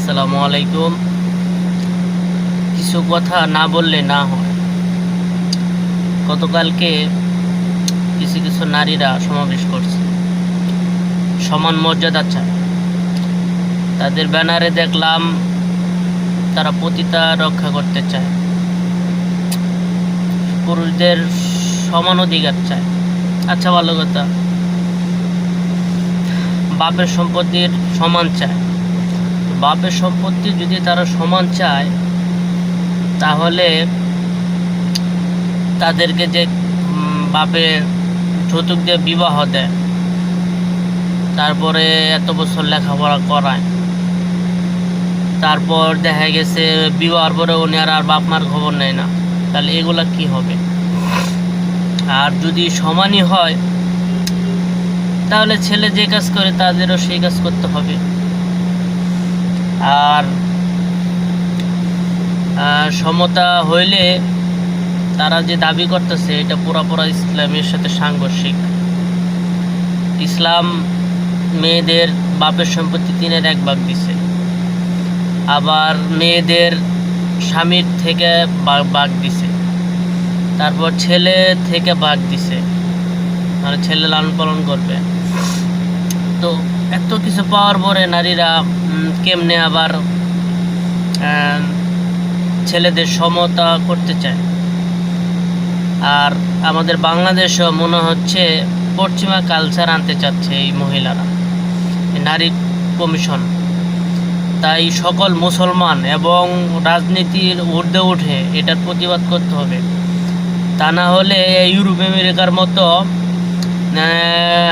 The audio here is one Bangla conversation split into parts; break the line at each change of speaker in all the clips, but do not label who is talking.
আসসালামু আলাইকুম। কিছু কথা না বললে না হয়। গতকালকে কিছু কিছু নারীরা সমাবেশ করছে, সমান মর্যাদা চায়। তাদের ব্যানারে দেখলাম তারা পতিতা রক্ষা করতে চায়, পুরুষদের সমান অধিকার চায়। আচ্ছা, ভালো কথা। বাপের সম্পত্তির সমান চায়। বাপের সম্পত্তি যদি তারা সমান চায়, তাহলে তাদেরকে যে বাপে যৌতুক দিয়ে বিবাহ দেয়, তারপরে এত বছর লেখাপড়া করায়, তারপর দেখা গেছে বিবাহের পরে উনি আর বাপ মার খবর নেয় না, তাহলে এগুলা কি হবে? আর যদি সমানই হয়, তাহলে ছেলে যে কাজ করে তাদেরও সেই কাজ করতে হবে। আর সমতা হইলে তারা যে দাবি করতেছে, এটা পুরা ইসলামের সাথে সাংঘর্ষিক। ইসলাম মেয়েদের বাপের সম্পত্তি 3/1 দিছে, আবার মেয়েদের স্বামীর থেকে ভাগ দিছে, তারপর ছেলে থেকে ভাগ দিছে, মানে ছেলে লালন পালন করবে। তো এত কিছু পাওয়ার পরে নারীরা কেমনে আবার ছেলেদের সমতা করতে চায়? আর আমাদের বাংলাদেশও মনে হচ্ছে পশ্চিমা কালচার আনতে চাচ্ছে এই মহিলারা, নারী কমিশন। তাই সকল মুসলমান এবং রাজনীতির ঊর্ধ্বে উঠে এটার প্রতিবাদ করতে হবে। তা না হলে ইউরোপ আমেরিকার মতো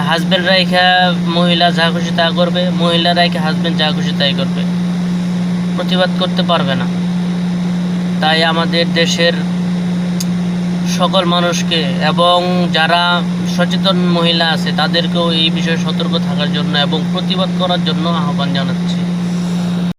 হাজব্যান্ড রাইখা মহিলা যা খুশি তা করবে, মহিলা রাইখা হাজব্যান্ড যা খুশি তাই করবে, প্রতিবাদ করতে পারবে না। তাই আমাদের দেশের সকল মানুষকে এবং যারা সচেতন মহিলা আছে তাদেরকেও এই বিষয়ে সতর্ক থাকার জন্য এবং প্রতিবাদ করার জন্য আহ্বান জানাচ্ছি।